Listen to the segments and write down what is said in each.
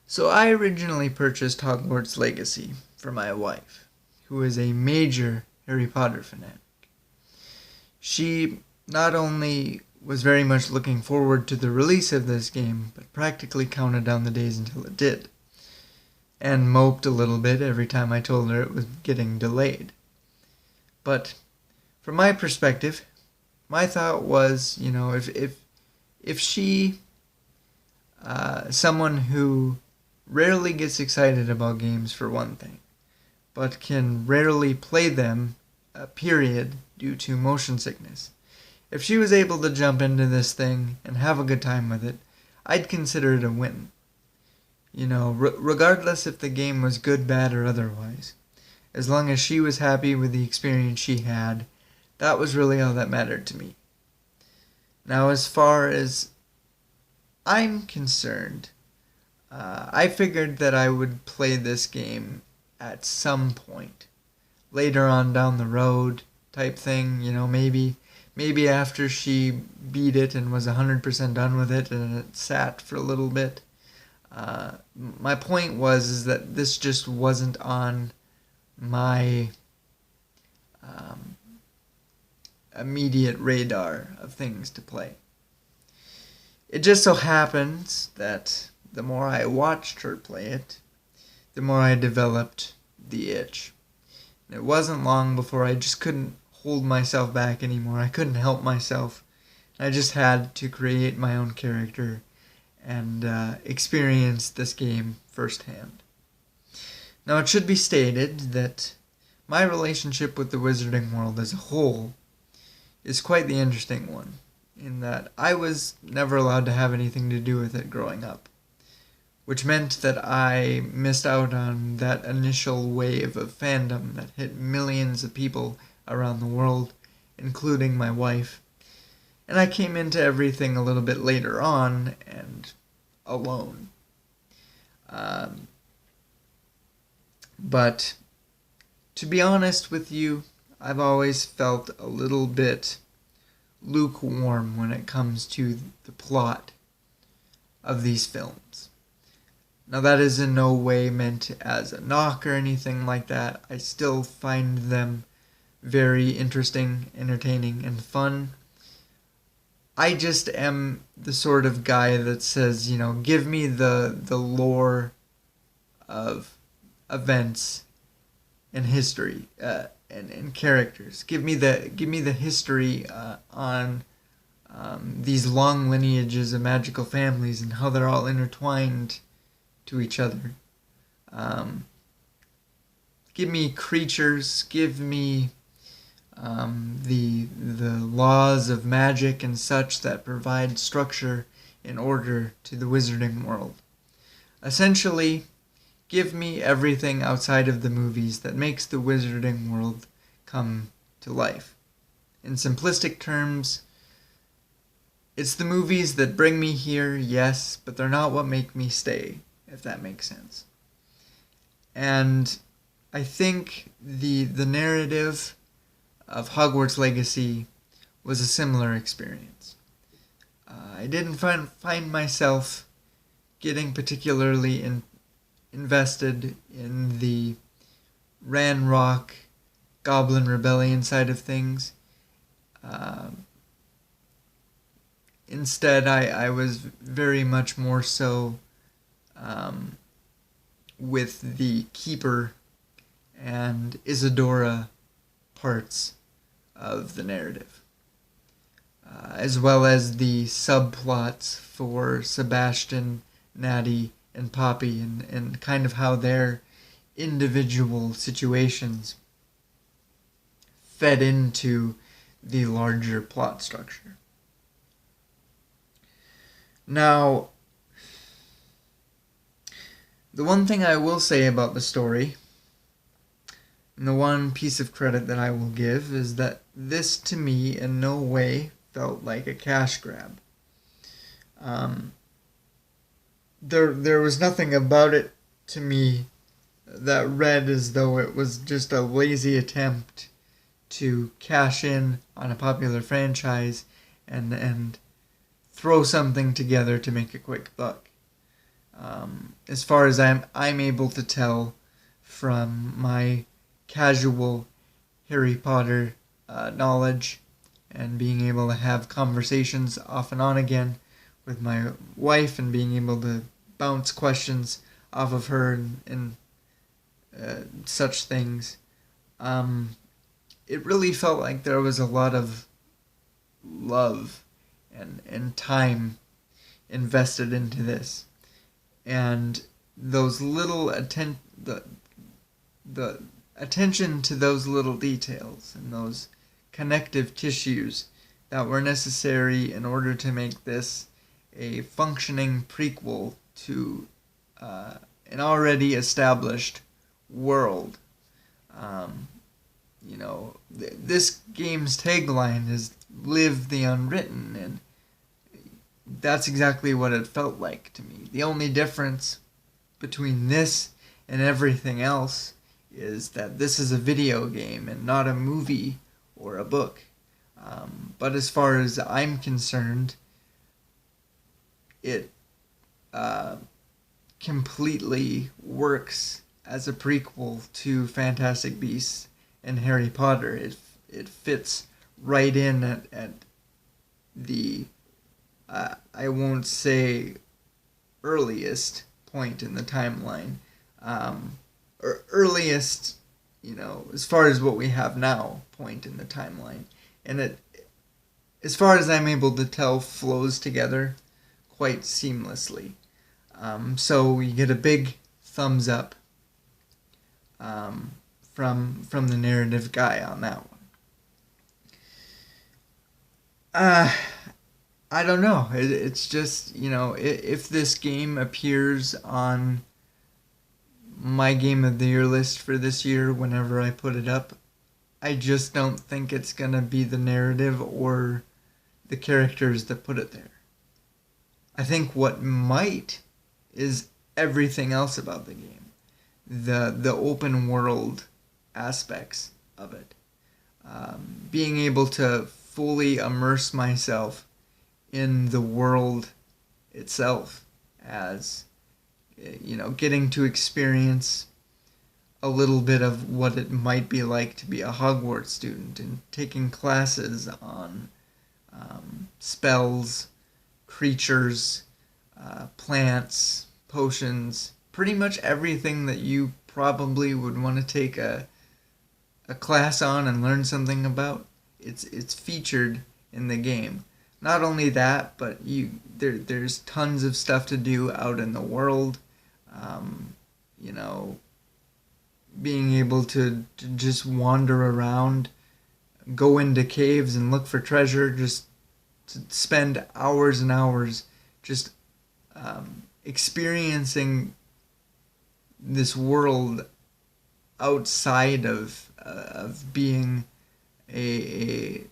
So I originally purchased Hogwarts Legacy for my wife, who is a major Harry Potter fanatic. She not only was very much looking forward to the release of this game, but practically counted down the days until it did, and moped a little bit every time I told her it was getting delayed. But from my perspective, my thought was, if she, someone who rarely gets excited about games for one thing, but can rarely play them, period, due to motion sickness. If she was able to jump into this thing and have a good time with it, I'd consider it a win. Regardless if the game was good, bad, or otherwise. As long as she was happy with the experience she had, that was really all that mattered to me. Now, as far as I'm concerned, I figured that I would play this game at some point. Later on down the road type thing, maybe after she beat it and was 100% done with it and it sat for a little bit. My point is that this just wasn't on my immediate radar of things to play. It just so happens that the more I watched her play it, the more I developed the itch. And it wasn't long before I just couldn't hold myself back anymore. I couldn't help myself. I just had to create my own character and experience this game firsthand. Now, it should be stated that my relationship with the Wizarding World as a whole is quite the interesting one, in that I was never allowed to have anything to do with it growing up, which meant that I missed out on that initial wave of fandom that hit millions of people around the world, including my wife, and I came into everything a little bit later on and alone. But to be honest with you, I've always felt a little bit lukewarm when it comes to the plot of these films. Now, that is in no way meant as a knock or anything like that. I still find them very interesting, entertaining, and fun. I just am the sort of guy that says, give me the lore of events and history and characters. Give me the history on these long lineages of magical families and how they're all intertwined to each other. Give me creatures. Give me the laws of magic and such that provide structure and order to the wizarding world. Essentially, give me everything outside of the movies that makes the wizarding world come to life. In simplistic terms, it's the movies that bring me here, yes, but they're not what make me stay, if that makes sense. And I think the narrative of Hogwarts Legacy was a similar experience. I didn't find myself getting particularly invested in the Ranrock Goblin Rebellion side of things. Instead, I was very much more so with the Keeper and Isadora parts of the narrative, as well as the subplots for Sebastian, Natty, and Poppy, and kind of how their individual situations fed into the larger plot structure. Now, the one thing I will say about the story, and the one piece of credit that I will give, is that this to me in no way felt like a cash grab. There was nothing about it to me that read as though it was just a lazy attempt to cash in on a popular franchise and throw something together to make a quick buck. As far as I'm able to tell from my casual Harry Potter knowledge and being able to have conversations off and on again with my wife and being able to bounce questions off of her and such things. It really felt like there was a lot of love and time invested into this. And those little the attention to those little details and those connective tissues that were necessary in order to make this a functioning prequel to an already established world. This game's tagline is "Live the Unwritten," and that's exactly what it felt like to me. The only difference between this and everything else is that this is a video game and not a movie or a book. But as far as I'm concerned, it completely works as a prequel to Fantastic Beasts and Harry Potter. It fits right in at the I won't say earliest point in the timeline, or earliest, as far as what we have now, point in the timeline, and it, as far as I'm able to tell, flows together quite seamlessly. So we get a big thumbs up from the narrative guy on that one. I don't know. It's just, if this game appears on my Game of the Year list for this year whenever I put it up, I just don't think it's going to be the narrative or the characters that put it there. I think what might is everything else about the game. The open world aspects of it. Being able to fully immerse myself in the world itself, as getting to experience a little bit of what it might be like to be a Hogwarts student and taking classes on spells, creatures, plants, potions, pretty much everything that you probably would want to take a class on and learn something about. It's featured in the game. Not only that, but there's tons of stuff to do out in the world. Being able to just wander around, go into caves and look for treasure, just to spend hours and hours just experiencing this world outside of being the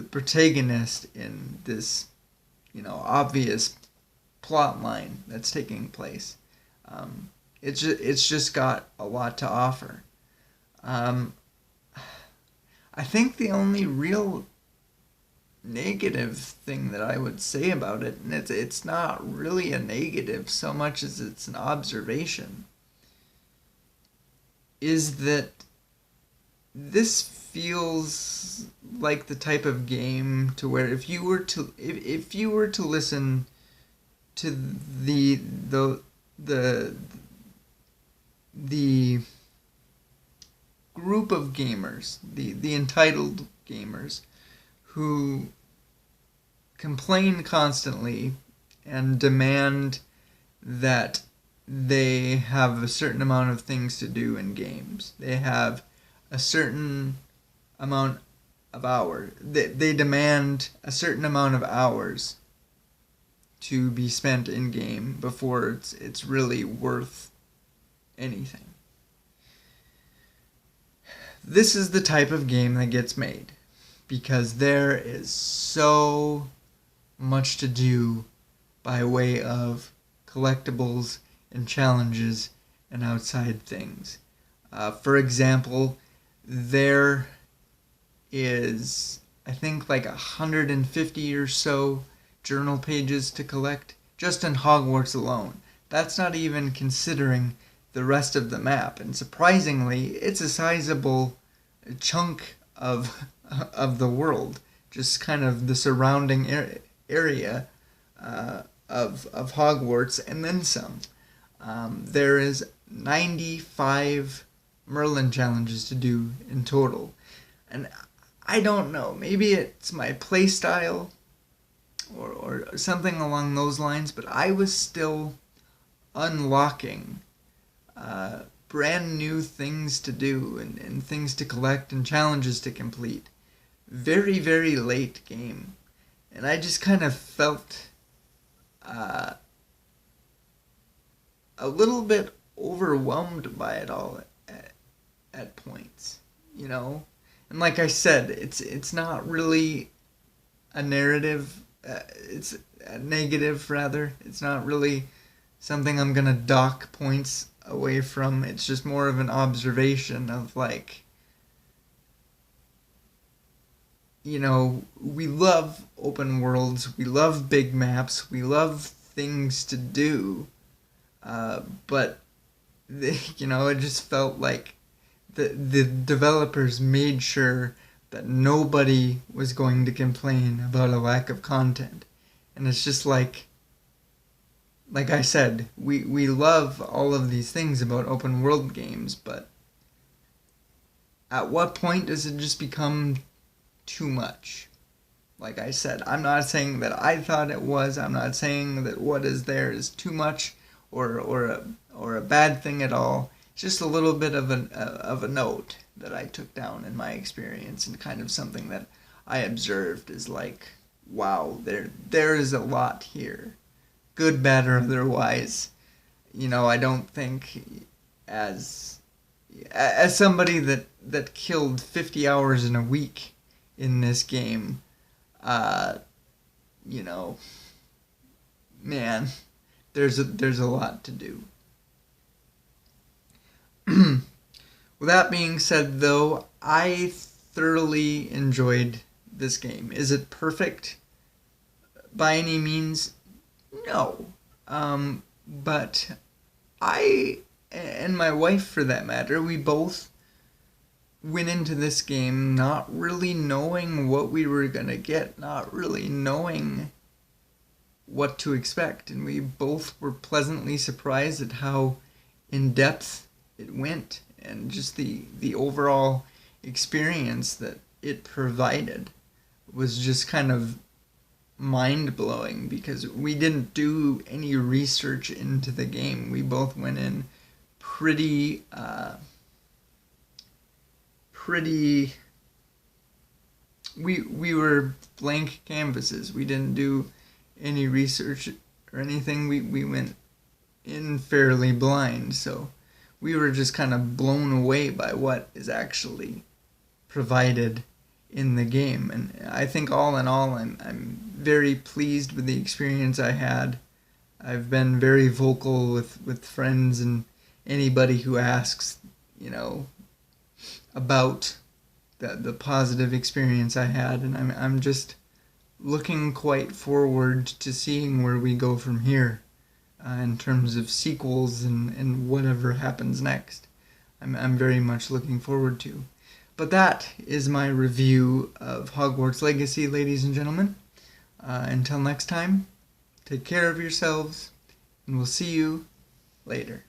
protagonist in this obvious plot line that's taking place. It's just got a lot to offer. I think the only real negative thing that I would say about it, and it's not really a negative so much as it's an observation, is that this feels like the type of game to where if you were to listen to the group of gamers, the entitled gamers who complain constantly and demand that they have a certain amount of things to do in games. They have a certain amount of hours. They demand a certain amount of hours to be spent in game before it's really worth anything. This is the type of game that gets made because there is so much to do by way of collectibles and challenges and outside things. For example, there is, I think, like 150 or so journal pages to collect just in Hogwarts alone. That's not even considering the rest of the map. And surprisingly, it's a sizable chunk of the world, just kind of the surrounding area of Hogwarts, and then some. There is 95 Merlin challenges to do in total. And I don't know, maybe it's my playstyle or something along those lines, but I was still unlocking brand new things to do and things to collect and challenges to complete. Very, very late game. And I just kind of felt a little bit overwhelmed by it all at points, you know? And like I said, it's not really a narrative, it's a negative rather. It's not really something I'm gonna dock points away from. It's just more of an observation of like, you know, we love open worlds, we love big maps, we love things to do, but you know, it just felt like the developers made sure that nobody was going to complain about a lack of content. And it's just like I said, we love all of these things about open world games, but at what point does it just become too much? Like I said, I'm not saying that I thought it was. I'm not saying that what is there is too much or a bad thing at all. It's just a little bit of a note that I took down in my experience, and kind of something that I observed is like, wow, there is a lot here, good, bad, or otherwise. You know, I don't think as somebody that killed 50 hours in a week in this game, you know, man, there's a lot to do. With that being said, though, I thoroughly enjoyed this game. Is it perfect by any means? No. But I, and my wife for that matter, we both went into this game not really knowing what we were going to get, not really knowing what to expect. And we both were pleasantly surprised at how in-depth it went, and just the overall experience that it provided was just kind of mind-blowing, because we didn't do any research into the game. We both went in pretty we were blank canvases. We didn't do any research or anything. We went in fairly blind, so we were just kind of blown away by what is actually provided in the game. And I think all in all, I'm very pleased with the experience I had. I've been very vocal with friends and anybody who asks, you know, about the positive experience I had, and I'm just looking quite forward to seeing where we go from here. In terms of sequels and whatever happens next. I'm very much looking forward to. But that is my review of Hogwarts Legacy, ladies and gentlemen. Until next time, take care of yourselves, and we'll see you later.